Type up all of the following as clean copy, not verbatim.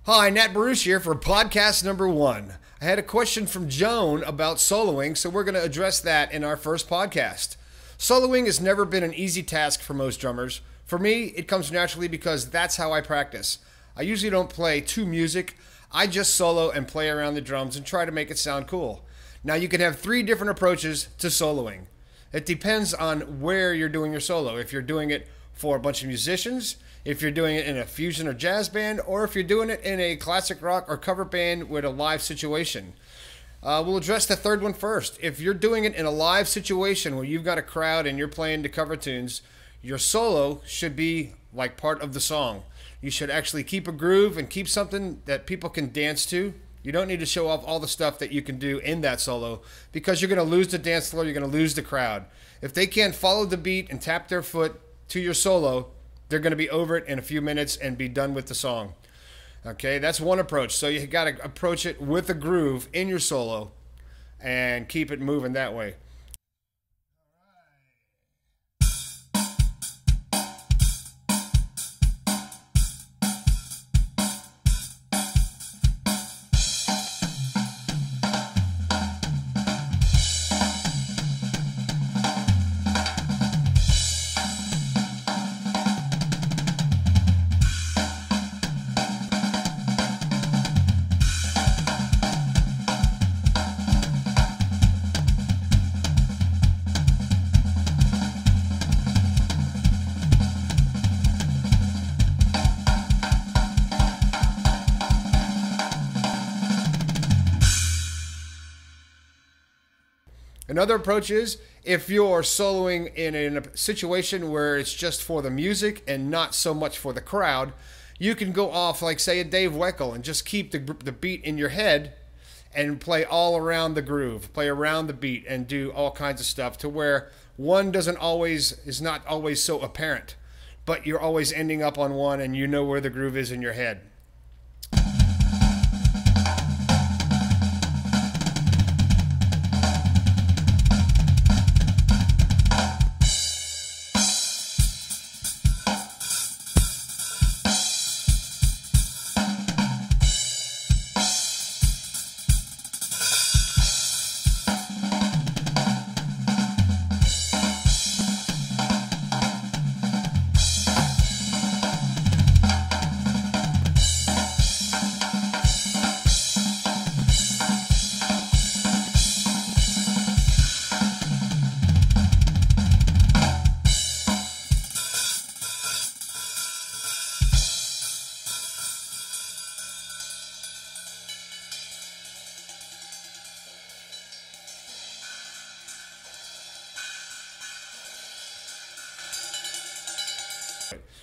Hi, Nat Baruch here for podcast number 1. I had a question from Joan about soloing, so we're going to address that in our first podcast. Soloing has never been an easy task for most drummers. For me, it comes naturally because that's how I practice. I usually don't play to music. I just solo and play around the drums and try to make it sound cool. Now, you can have 3 different approaches to soloing. It depends on where you're doing your solo. If you're doing it for a bunch of musicians, if you're doing it in a fusion or jazz band, or if you're doing it in a classic rock or cover band with a live situation. We'll address the third one first. If you're doing it in a live situation where you've got a crowd and you're playing the cover tunes, your solo should be like part of the song. You should actually keep a groove and keep something that people can dance to. You don't need to show off all the stuff that you can do in that solo because you're going to lose the dance floor, you're going to lose the crowd. If they can't follow the beat and tap their foot to your solo, they're going to be over it in a few minutes and be done with the song. Okay, that's one approach. So you got to approach it with a groove in your solo and keep it moving that way. Another approach is if you're soloing in a situation where it's just for the music and not so much for the crowd, you can go off like, say, a Dave Weckl and just keep the beat in your head and play all around the groove, play around the beat and do all kinds of stuff to where one is not always so apparent, but you're always ending up on one and you know where the groove is in your head.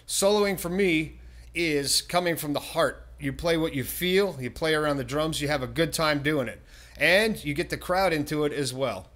Soloing for me is coming from the heart. You play what you feel, you play around the drums, you have a good time doing it, and you get the crowd into it as well.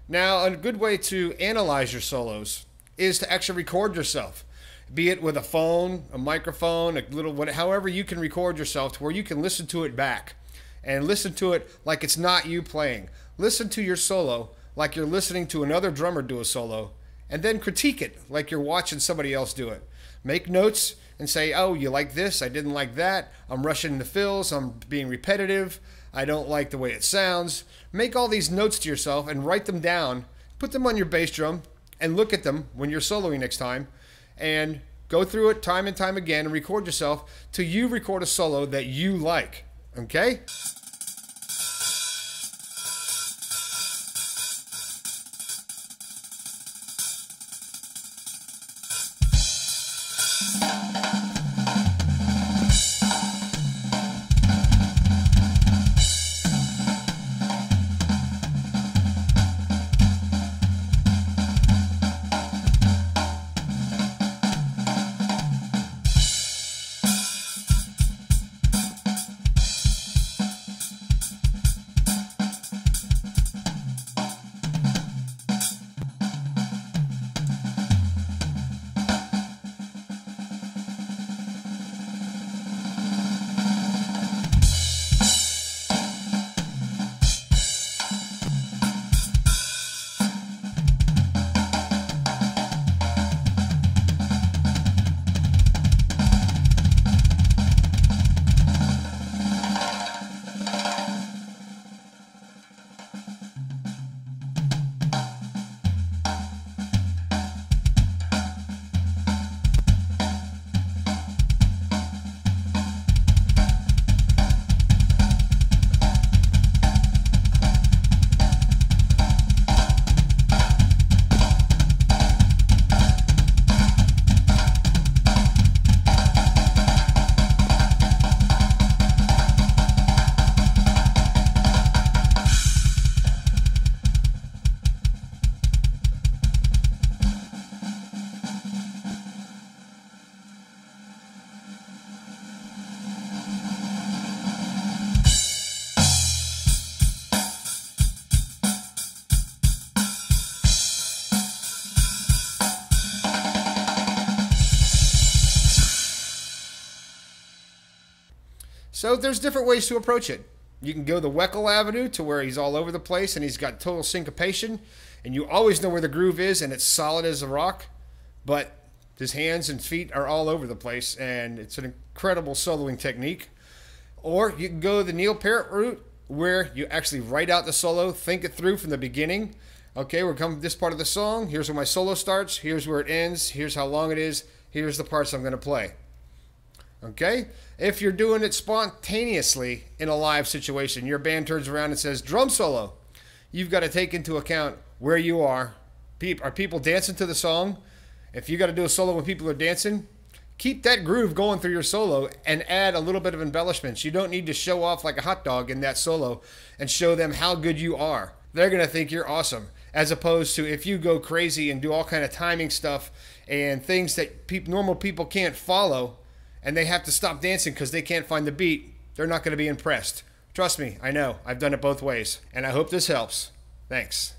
Now, a good way to analyze your solos is to actually record yourself, be it with a phone, a microphone, a little whatever, however you can record yourself to where you can listen to it back and listen to it like it's not you playing. Listen to your solo like you're listening to another drummer do a solo, and then critique it like you're watching somebody else do it. Make notes and say, oh, you like this, I didn't like that, I'm rushing the fills, I'm being repetitive, I don't like the way it sounds. Make all these notes to yourself and write them down, put them on your bass drum, and look at them when you're soloing next time, and go through it time and time again and record yourself till you record a solo that you like, okay? So there's different ways to approach it. You can go the Weckl Avenue to where he's all over the place and he's got total syncopation, and you always know where the groove is and it's solid as a rock, but his hands and feet are all over the place, and it's an incredible soloing technique. Or you can go the Neil Peart route, where you actually write out the solo, think it through from the beginning. Okay, we're coming to this part of the song. Here's where my solo starts. Here's where it ends. Here's how long it is. Here's the parts I'm going to play. Okay? If you're doing it spontaneously in a live situation, your band turns around and says, drum solo. You've got to take into account where you are. Are people dancing to the song? If you got to do a solo when people are dancing, keep that groove going through your solo and add a little bit of embellishments. You don't need to show off like a hot dog in that solo and show them how good you are. They're going to think you're awesome. As opposed to if you go crazy and do all kind of timing stuff and things that normal people can't follow, and they have to stop dancing because they can't find the beat, they're not going to be impressed. Trust me, I know. I've done it both ways. And I hope this helps. Thanks.